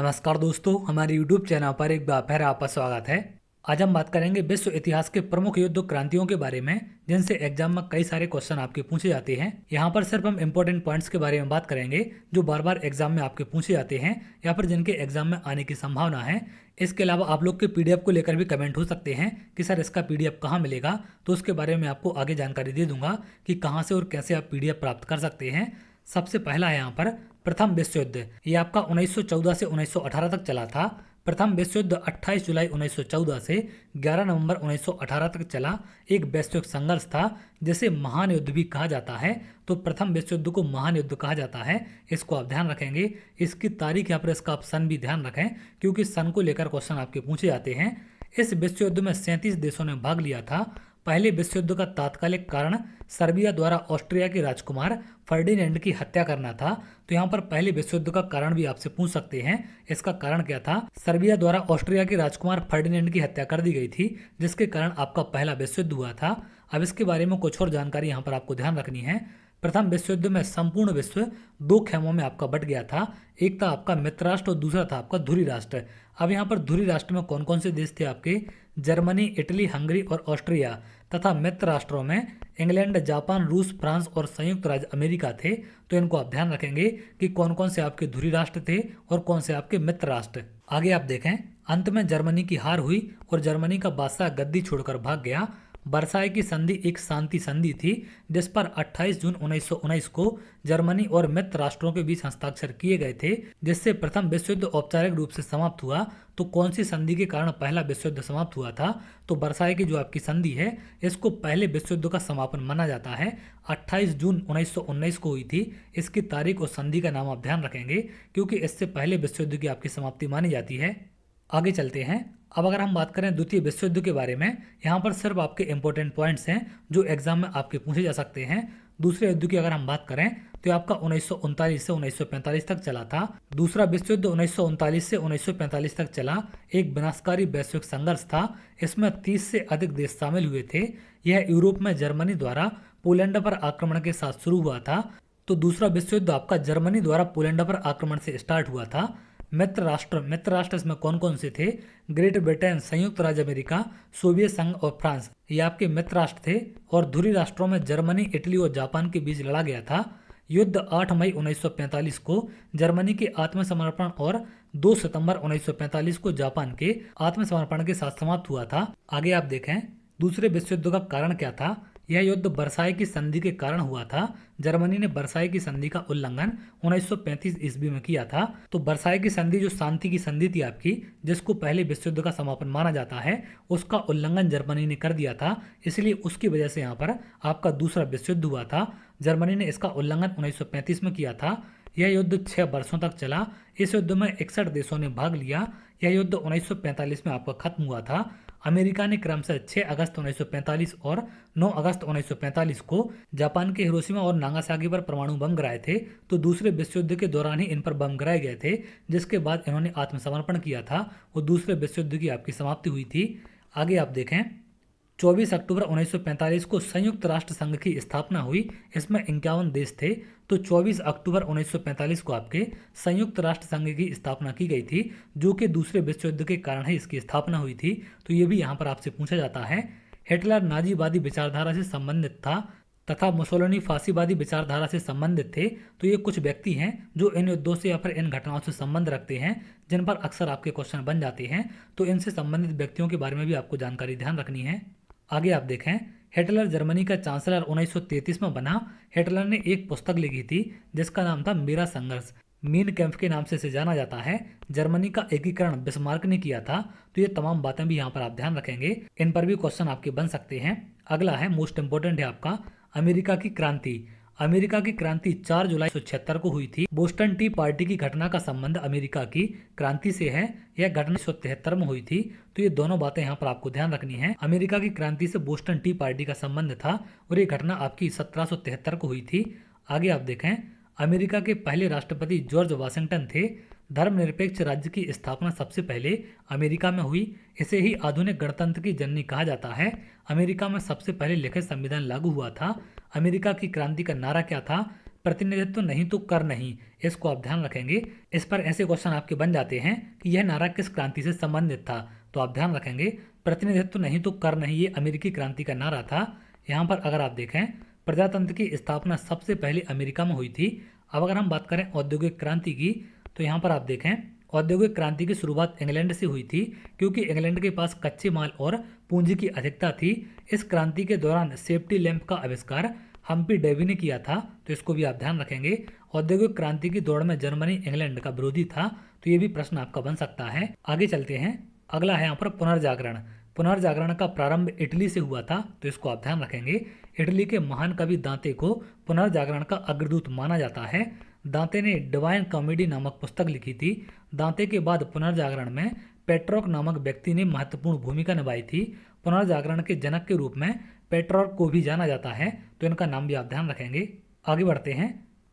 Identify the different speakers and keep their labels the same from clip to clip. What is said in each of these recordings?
Speaker 1: नमस्कार दोस्तों, हमारे YouTube चैनल पर एक बार फिर आपका स्वागत है। आज हम बात करेंगे विश्व इतिहास के प्रमुख युद्ध क्रांतियों के बारे में, जिनसे एग्जाम में कई सारे क्वेश्चन आपके पूछे जाते हैं। यहाँ पर सिर्फ हम इंपॉर्टेंट पॉइंट्स के बारे में बात करेंगे जो बार बार एग्जाम में आपके पूछे जाते हैं या फिर जिनके एग्जाम में आने की संभावना है। इसके अलावा आप लोग के PDF को लेकर भी कमेंट हो सकते हैं कि सर इसका PDF कहाँ मिलेगा, तो उसके बारे में आपको आगे जानकारी दे दूंगा कि कहाँ से और कैसे आप PDF प्राप्त कर सकते हैं। सबसे पहला है यहाँ पर प्रथम विश्व युद्ध। ये आपका 1914 से 1918 तक चला था। प्रथम विश्व युद्ध 28 जुलाई 1914 से 11 नवंबर 1918 तक चला एक वैश्विक संघर्ष था, जिसे महान युद्ध भी कहा जाता है। तो प्रथम विश्व युद्ध को महान युद्ध कहा जाता है, इसको आप ध्यान रखेंगे। इसकी तारीख या फिर इसका आप सन भी ध्यान रखें, क्योंकि सन को लेकर क्वेश्चन आपके पूछे जाते हैं। इस विश्व युद्ध में 37 देशों ने भाग लिया था। पहले विश्व युद्ध का तात्कालिक कारण सर्बिया द्वारा ऑस्ट्रिया के राजकुमार फर्डिनेंड की हत्या करना था। तो यहाँ पर पहले विश्व युद्ध का कारण भी आपसे पूछ सकते हैं। इसका कारण क्या था? सर्बिया द्वारा ऑस्ट्रिया के राजकुमार फर्डिनेंड की हत्या कर दी गई थी, जिसके कारण आपका पहला विश्व युद्ध हुआ था। अब इसके बारे में कुछ और जानकारी यहाँ पर आपको ध्यान रखनी है। प्रथम विश्व युद्ध में संपूर्ण विश्व दो खेमों में आपका बट गया था। एक था आपका मित्र राष्ट्र और दूसरा था आपका धुरी राष्ट्र। अब यहाँ पर धुरी राष्ट्र में कौन कौन से देश थे आपके? जर्मनी, इटली, हंगरी और ऑस्ट्रिया। तथा मित्र राष्ट्रों में इंग्लैंड, जापान, रूस, फ्रांस और संयुक्त राज्य अमेरिका थे। तो इनको आप ध्यान रखेंगे कि कौन कौन से आपके धुरी राष्ट्र थे और कौन से आपके मित्र राष्ट्र। आगे आप देखें, अंत में जर्मनी की हार हुई और जर्मनी का बादशाह गद्दी छोड़कर भाग गया। वर्साय की संधि एक शांति संधि थी, जिस पर 28 जून 1919 को जर्मनी और मित्र राष्ट्रों के बीच हस्ताक्षर किए गए थे, जिससे प्रथम विश्व युद्ध औपचारिक रूप से समाप्त हुआ। तो कौन सी संधि के कारण पहला विश्व युद्ध समाप्त हुआ था? तो वर्साय की जो आपकी संधि है, इसको पहले विश्व युद्ध का समापन माना जाता है। 28 जून 1919 को हुई थी। इसकी तारीख और संधि का नाम आप ध्यान रखेंगे, क्योंकि इससे पहले विश्व युद्ध की आपकी समाप्ति मानी जाती है। आगे चलते हैं। अब अगर हम बात करें द्वितीय विश्व युद्ध के बारे में, यहाँ पर सिर्फ आपके इंपॉर्टेंट पॉइंट्स हैं जो एग्जाम में आपके पूछे जा सकते हैं। दूसरे युद्ध की अगर हम बात करें तो आपका 1939 से 1945 तक चला था। दूसरा विश्व युद्ध 1939 से 1945 तक चला एक विनाशकारी वैश्विक संघर्ष था। इसमें 30 से अधिक देश शामिल हुए थे। यह यूरोप में जर्मनी द्वारा पोलैंड पर आक्रमण के साथ शुरू हुआ था। तो दूसरा विश्व युद्ध आपका जर्मनी द्वारा पोलैंड पर आक्रमण से स्टार्ट हुआ था। मित्र राष्ट्र इसमें कौन कौन से थे? ग्रेट ब्रिटेन, संयुक्त राज्य अमेरिका, सोवियत संघ और फ्रांस, ये आपके मित्र राष्ट्र थे। और धुरी राष्ट्रों में जर्मनी, इटली और जापान के बीच लड़ा गया था। युद्ध 8 मई 1945 को जर्मनी के आत्मसमर्पण और 2 सितंबर 1945 को जापान के आत्मसमर्पण के साथ समाप्त हुआ था। आगे आप देखें, दूसरे विश्व युद्ध का कारण क्या था? यह युद्ध वर्साय की संधि के कारण हुआ था। जर्मनी ने वर्साय की संधि का उल्लंघन 1935 ईस्वी में किया था। तो वर्साय की संधि जो शांति की संधि थी आपकी, जिसको पहले विश्व युद्ध का समापन माना जाता है, उसका उल्लंघन जर्मनी ने कर दिया था। इसलिए उसकी वजह से यहाँ पर आपका दूसरा विश्व युद्ध हुआ था। जर्मनी ने इसका उल्लंघन 1935 में किया था। यह युद्ध 6 वर्षों तक चला। इस युद्ध में 61 देशों ने भाग लिया। यह युद्ध 1945 में आपका खत्म हुआ था। अमेरिका ने क्रमशः 6 अगस्त 1945 और 9 अगस्त 1945 को जापान के हिरोशिमा और नागासाकी पर परमाणु बम गिराए थे। तो दूसरे विश्व युद्ध के दौरान ही इन पर बम गिराए गए थे, जिसके बाद इन्होंने आत्मसमर्पण किया था और दूसरे विश्व युद्ध की आपकी समाप्ति हुई थी। आगे आप देखें, 24 अक्टूबर 1945 को संयुक्त राष्ट्र संघ की स्थापना हुई। इसमें 51 देश थे। तो 24 अक्टूबर 1945 को आपके संयुक्त राष्ट्र संघ की स्थापना की गई थी, जो कि दूसरे विश्व युद्ध के कारण ही इसकी स्थापना हुई थी। तो ये भी यहाँ पर आपसे पूछा जाता है। हिटलर नाजीवादी विचारधारा से संबंधित था तथा मुसोलिनी फांसीवादी विचारधारा से संबंधित थे। तो ये कुछ व्यक्ति हैं जो इन युद्धों से या फिर इन घटनाओं से संबंध रखते हैं, जिन पर अक्सर आपके क्वेश्चन बन जाते हैं। तो इनसे संबंधित व्यक्तियों के बारे में भी आपको जानकारी ध्यान रखनी है। आगे आप देखें, हिटलर जर्मनी का चांसलर 1933 में बना। हिटलर ने एक पुस्तक लिखी थी जिसका नाम था मेरा संघर्ष। मीन कैंप के नाम से इसे जाना जाता है। जर्मनी का एकीकरण बिस्मार्क ने किया था। तो ये तमाम बातें भी यहाँ पर आप ध्यान रखेंगे, इन पर भी क्वेश्चन आपके बन सकते हैं। अगला है, मोस्ट इंपोर्टेंट है आपका, अमेरिका की क्रांति। अमेरिका की क्रांति 4 जुलाई 1976 को हुई थी। बोस्टन टी पार्टी की घटना का संबंध अमेरिका की क्रांति से है। यह घटना 1973 में हुई थी। तो ये दोनों बातें यहाँ पर आपको ध्यान रखनी है। अमेरिका की क्रांति से बोस्टन टी पार्टी का संबंध था और ये घटना आपकी 1773 को हुई थी। आगे आप देखें, अमेरिका के पहले राष्ट्रपति जॉर्ज वाशिंगटन थे। धर्मनिरपेक्ष राज्य की स्थापना सबसे पहले अमेरिका में हुई। इसे ही आधुनिक गणतंत्र की जननी कहा जाता है। अमेरिका में सबसे पहले लिखित संविधान लागू हुआ था। अमेरिका की क्रांति का नारा क्या था? प्रतिनिधित्व नहीं तो कर नहीं, इसको आप ध्यान रखेंगे। इस पर ऐसे क्वेश्चन आपके बन जाते हैं कि यह नारा किस क्रांति से संबंधित था, तो आप ध्यान रखेंगे प्रतिनिधित्व नहीं तो कर नहीं, ये अमेरिकी क्रांति का नारा था। यहाँ पर अगर आप देखें प्रजातंत्र की स्थापना सबसे पहले अमेरिका में हुई थी। अब अगर हम बात करें औद्योगिक क्रांति की, तो यहाँ पर आप देखें औद्योगिक क्रांति की शुरुआत इंग्लैंड से हुई थी, क्योंकि इंग्लैंड के पास कच्चे माल और पूंजी की अधिकता थी। इस क्रांति के दौरान सेफ्टी लैंप का आविष्कार हम्पी डेवी ने किया था, तो इसको भी आप ध्यान रखेंगे। औद्योगिक क्रांति की दौड़ में जर्मनी इंग्लैंड का विरोधी था, तो ये भी प्रश्न आपका बन सकता है। आगे चलते हैं, अगला है यहाँ पर पुनर्जागरण। पुनर्जागरण का प्रारंभ इटली से हुआ था, तो इसको आप ध्यान रखेंगे। इटली के महान कवि दांते को पुनर्जागरण का अग्रदूत माना जाता है। दांते ने डिवाइन कॉमेडी नामक पुस्तक लिखी थी। दांते के बाद पुनर्जागरण में पेट्रोक नामक व्यक्ति ने महत्वपूर्ण भूमिका निभाई थी। पुनर्जागरण के जनक के रूप में पेट्रोक को भी जाना जाता है, तो इनका नाम भी आप ध्यान रखेंगे। आगे बढ़ते हैं,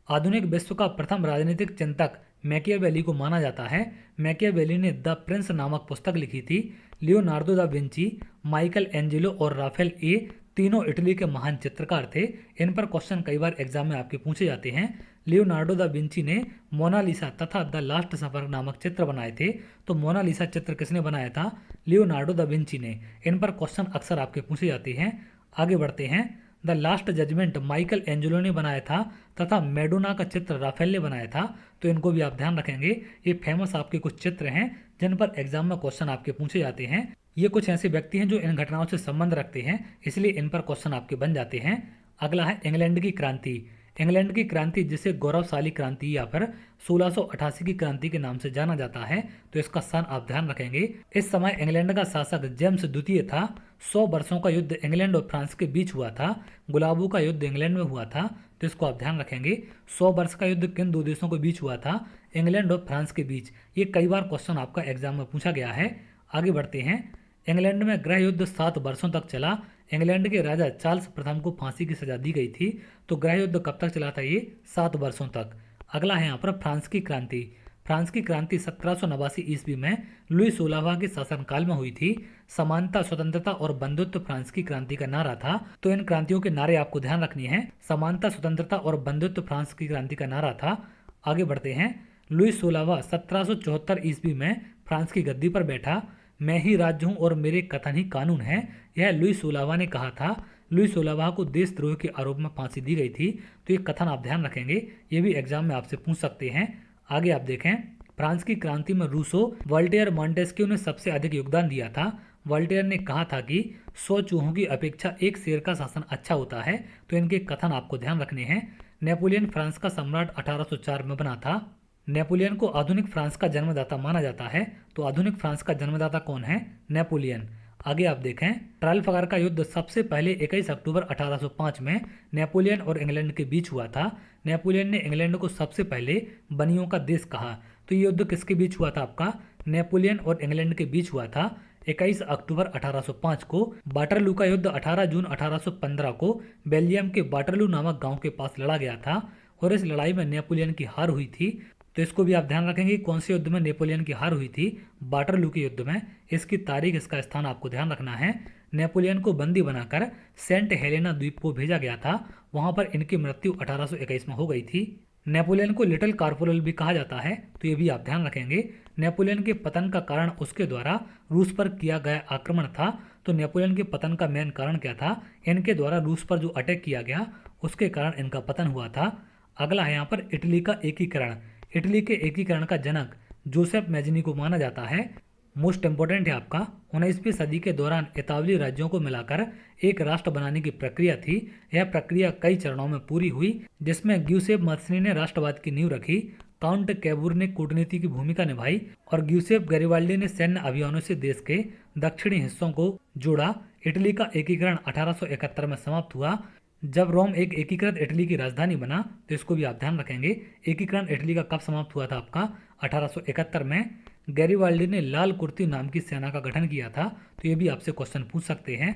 Speaker 1: आधुनिक विश्व का प्रथम राजनीतिक चिंतक मैकियावेली को माना जाता है। मैकियावेली ने द प्रिंस नामक पुस्तक लिखी थी। Leonardo da Vinci, Michael Angelo और राफेल ए तीनों इटली के महान चित्रकार थे। इन पर क्वेश्चन कई बार एग्जाम में आपके पूछे जाते हैं। लियोनार्डो दा विंची ने मोनालिसा तथा द लास्ट सफर नामक चित्र बनाए थे, तो मोनालिसा चित्र किसने बनाया था? लियोनार्डो दा विंची ने। इन पर क्वेश्चन अक्सर आपके पूछे जाते हैं। आगे बढ़ते हैं, the last judgement Michelangelo ने बनाया था तथा मैडोना का चित्र राफेल ने बनाया था, तो इनको भी आप ध्यान रखेंगे। ये फेमस आपके कुछ चित्र हैं जिन पर एग्जाम में क्वेश्चन आपके पूछे जाते हैं। ये कुछ ऐसे व्यक्ति हैं जो इन घटनाओं से संबंध रखते हैं, इसलिए इन पर क्वेश्चन आपके बन जाते हैं। अगला है इंग्लैंड की क्रांति। इंग्लैंड की क्रांति जिसे गौरवशाली क्रांति या फिर 1688 की क्रांति के नाम से जाना जाता है, तो इसका सन आप ध्यान रखेंगे। इस समय इंग्लैंड का शासक जेम्स द्वितीय था। 100 वर्षों का युद्ध इंग्लैंड और फ्रांस के बीच हुआ था। गुलाबों का युद्ध इंग्लैंड में हुआ था, तो इसको आप ध्यान रखेंगे। 100 वर्ष का युद्ध किन दो देशों के बीच हुआ था? इंग्लैंड और फ्रांस के बीच। ये कई बार क्वेश्चन आपका एग्जाम में पूछा गया है। आगे बढ़ते हैं, इंग्लैंड में गृह युद्ध 7 वर्षों तक चला। इंग्लैंड के राजा चार्ल्स प्रथम को फांसी की सजा दी गई थी, तो गृह युद्ध कब तक चला था? ये 7 वर्षों तक। अगला है यहाँ पर फ्रांस की क्रांति। फ्रांस की क्रांति 1789 ईस्वी में लुई 16वां के शासनकाल में हुई थी। समानता, स्वतंत्रता और बंधुत्व फ्रांस की क्रांति का नारा था, तो इन क्रांतियों के नारे आपको ध्यान रखनी है। समानता, स्वतंत्रता और बंधुत्व फ्रांस की क्रांति का नारा था। आगे बढ़ते हैं, लुई 16वां 1774 ईस्वी में फ्रांस की गद्दी पर बैठा। मैं ही राज्य हूँ और मेरे कथन ही कानून है, यह लुई 16वां ने कहा था। लुई 16वां को देशद्रोह के आरोप में फांसी दी गई थी, तो ये कथन आप ध्यान रखेंगे, ये भी एग्जाम में आपसे पूछ सकते हैं। आगे आप देखें, फ्रांस की क्रांति में रूसो, वोल्टेयर, मॉन्टेस्क्यू ने सबसे अधिक योगदान दिया था। वोल्टेयर ने कहा था कि 100 चूहों की अपेक्षा एक शेर का शासन अच्छा होता है, तो इनके कथन आपको ध्यान रखने हैं। नेपोलियन फ्रांस का सम्राट 1804 में बना था। नेपोलियन को आधुनिक फ्रांस का जन्मदाता माना जाता है, तो आधुनिक फ्रांस का जन्मदाता कौन है? नेपोलियन। आगे आप देखें, ट्राफलगर का युद्ध सबसे पहले 21 अक्टूबर 1805 में नेपोलियन और इंग्लैंड के बीच हुआ था। नेपोलियन ने इंग्लैंड को सबसे पहले बनियों का देश कहा, तो ये युद्ध किसके बीच हुआ था? आपका नेपोलियन और इंग्लैंड के बीच हुआ था 21 अक्टूबर 1805 को। वाटरलू का युद्ध 18 जून 1815 को बेल्जियम के वाटरलू नामक गांव के पास लड़ा गया था, और इस लड़ाई में नेपोलियन की हार हुई थी, तो इसको भी आप ध्यान रखेंगे। कौन से युद्ध में नेपोलियन की हार हुई थी? वाटरलू के युद्ध में। इसकी तारीख, इसका स्थान आपको ध्यान रखना है। नेपोलियन को बंदी बनाकर सेंट हेलेना द्वीप को भेजा गया था, वहां पर इनकी मृत्यु 1821 में हो गई थी। नेपोलियन को लिटिल कार्पोरल भी कहा जाता है, तो ये भी आप ध्यान रखेंगे। नेपोलियन के पतन का कारण उसके द्वारा रूस पर किया गया आक्रमण था, तो नेपोलियन के पतन का मेन कारण क्या था? इनके द्वारा रूस पर जो अटैक किया गया उसके कारण इनका पतन हुआ था। अगला है यहाँ पर इटली का एकीकरण। इटली के एकीकरण का जनक जोसेफ मैजिनी को माना जाता है। मोस्ट इंपोर्टेंट है आपका, 19वीं सदी के दौरान इतालवी राज्यों को मिलाकर एक राष्ट्र बनाने की प्रक्रिया थी। यह प्रक्रिया कई चरणों में पूरी हुई, जिसमें ग्यूसेप मस्सिनी ने राष्ट्रवाद की नींव रखी, काउंट कैबूर ने कूटनीति की भूमिका निभाई और ग्यूसेप गैरिबाल्डी ने सैन्य अभियानों से देश के दक्षिणी हिस्सों को जोड़ा। इटली का एकीकरण 1871 में समाप्त हुआ, जब रोम एक एकीकृत इटली की राजधानी बना, तो इसको भी आप ध्यान रखेंगे। एकीकरण इटली का कब समाप्त हुआ था? आपका 1871 में। गैरिबाल्डी ने लाल कुर्ती नाम की सेना का गठन किया था, तो ये भी आपसे क्वेश्चन पूछ सकते हैं।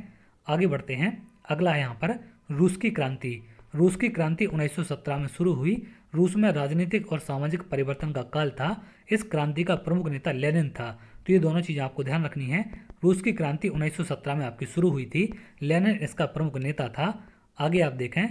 Speaker 1: आगे बढ़ते हैं, अगला है यहाँ पर रूस की क्रांति। रूस की क्रांति 1917 में शुरू हुई। रूस में राजनीतिक और सामाजिक परिवर्तन का काल था। इस क्रांति का प्रमुख नेता लेनिन था, तो ये दोनों चीज़ें आपको ध्यान रखनी है। रूस की क्रांति 1917 में आपकी शुरू हुई थी, लेनिन इसका प्रमुख नेता था। आगे आप देखें,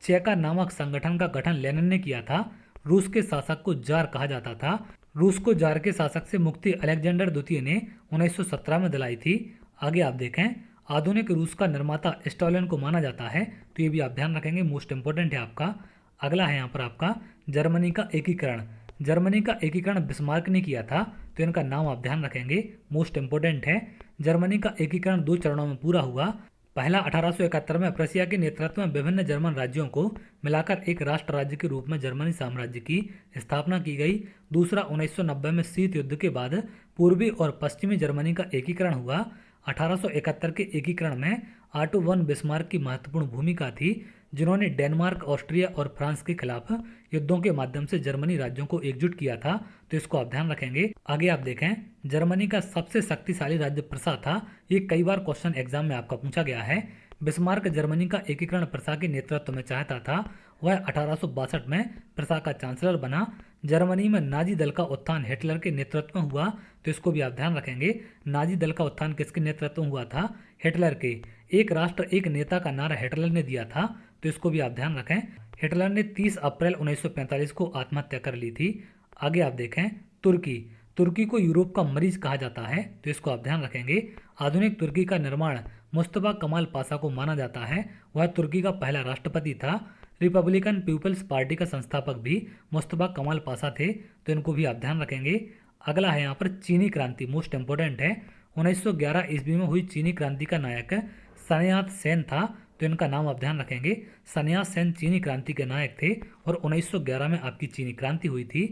Speaker 1: चेका नामक संगठन का गठन लेनिन ने किया था। रूस के शासक को जार कहा जाता था। रूस को जार के शासक से मुक्ति अलेक्जेंडर द्वितीय ने 1917 में दिलाई थी। आगे आप देखें, आधुनिक रूस का निर्माता स्टालिन को माना जाता है, तो ये भी आप ध्यान रखेंगे, मोस्ट इंपोर्टेंट है आपका। अगला है यहाँ पर आपका जर्मनी का एकीकरण। जर्मनी का एकीकरण बिस्मार्क ने किया था, तो इनका नाम आप ध्यान रखेंगे, मोस्ट इंपोर्टेंट है। जर्मनी का एकीकरण 2 चरणों में पूरा हुआ। पहला 1871 में प्रशिया के नेतृत्व में विभिन्न जर्मन राज्यों को मिलाकर एक राष्ट्र राज्य के रूप में जर्मनी साम्राज्य की स्थापना की गई। दूसरा 1990 में शीत युद्ध के बाद पूर्वी और पश्चिमी जर्मनी का एकीकरण हुआ। 1871 के एकीकरण में ऑटो वन बिस्मार्क की महत्वपूर्ण भूमिका थी, जिन्होंने डेनमार्क, ऑस्ट्रिया और फ्रांस के खिलाफ युद्धों के माध्यम से जर्मनी राज्यों को एकजुट किया था, तो इसको आप ध्यान रखेंगे। आगे आप देखें, जर्मनी का सबसे शक्तिशाली राज्य प्रसा था। ये कई बार क्वेश्चन एग्जाम में आपका पूछा गया है। बिस्मार्क जर्मनी का एकीकरण प्रसा के नेतृत्व में चाहता था। वह 1862 में प्रसा का चांसलर बना। जर्मनी में नाजी दल का उत्थान हिटलर के नेतृत्व में हुआ, तो इसको भी आप ध्यान रखेंगे। नाजी दल का उत्थान किसके नेतृत्व में हुआ था? हिटलर के। एक राष्ट्र एक नेता का नारा हिटलर ने दिया था, तो इसको भी आप ध्यान रखें। हिटलर ने 30 अप्रैल 1945 को आत्महत्या कर ली थी। आगे आप देखें, तुर्की। तुर्की को यूरोप का मरीज कहा जाता है, तो इसको आप ध्यान रखेंगे। आधुनिक तुर्की का निर्माण मुस्तफा कमाल पाशा को माना जाता है। वह तुर्की का पहला राष्ट्रपति था। रिपब्लिकन पीपल्स पार्टी का संस्थापक भी मुस्तफा कमाल पाशा थे, तो इनको भी आप ध्यान रखेंगे। अगला है यहाँ पर चीनी क्रांति, मोस्ट इंपोर्टेंट है। 1911 ईस्वी में हुई चीनी क्रांति का नायक सन्यात सेन था, तो इनका नाम आप ध्यान रखेंगे। सन्यात सेन चीनी क्रांति के नायक थे और 1911 में आपकी चीनी क्रांति हुई थी।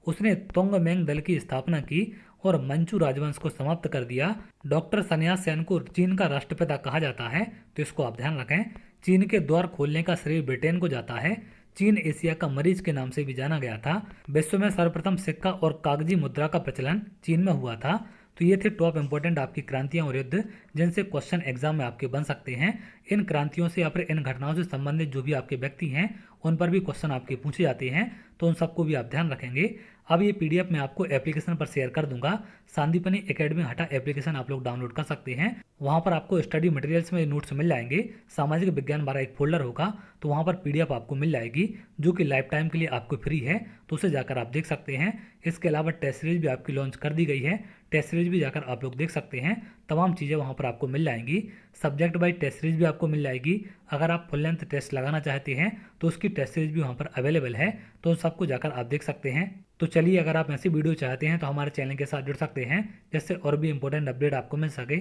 Speaker 1: उसने तोंगमेंग दल की स्थापना की और मंचू राजवंश को समाप्त कर दिया। डॉक्टर सन्यात सेन को चीन का राष्ट्रपिता कहा जाता है, तो इसको आप ध्यान रखें। चीन के द्वार खोलने का श्रेय ब्रिटेन को जाता है। चीन एशिया का मरीज के नाम से भी जाना गया था। विश्व में सर्वप्रथम सिक्का और कागजी मुद्रा का प्रचलन चीन में हुआ था। तो ये थे टॉप इंपोर्टेंट आपकी क्रांतियां और युद्ध, जिनसे क्वेश्चन एग्जाम में आपके बन सकते हैं। इन क्रांतियों से या फिर इन घटनाओं से संबंधित जो भी आपके व्यक्ति हैं, उन पर भी क्वेश्चन आपके पूछे जाते हैं, तो उन सबको भी आप ध्यान रखेंगे। अब ये पीडीएफ मैं आपको एप्लीकेशन पर शेयर कर दूंगा। सांदीपनी एकेडमी हटा एप्लीकेशन आप लोग डाउनलोड कर सकते हैं। वहाँ पर आपको स्टडी मटेरियल्स में नोट्स मिल जाएंगे। सामाजिक विज्ञान 12 एक फोल्डर होगा, तो वहाँ पर पीडीएफ आपको मिल जाएगी, जो कि लाइफ टाइम के लिए आपको फ्री है, तो उसे जाकर आप देख सकते हैं। इसके अलावा टेस्ट सीरीज भी आपकी लॉन्च कर दी गई है, टेस्ट सीरीज भी जाकर आप लोग देख सकते हैं। तमाम चीज़ें वहाँ पर आपको मिल जाएंगी। सब्जेक्ट वाइज टेस्ट सीरीज भी आपको मिल जाएगी। अगर आप फुल लेंथ टेस्ट लगाना चाहते हैं तो उसकी टेस्ट सीरीज भी वहाँ पर अवेलेबल है, तो उन सबको जाकर आप देख सकते हैं। तो चलिए, अगर आप ऐसी वीडियो चाहते हैं तो हमारे चैनल के साथ जुड़ सकते हैं, जिससे और भी इंपॉर्टेंट अपडेट आपको मिल सके।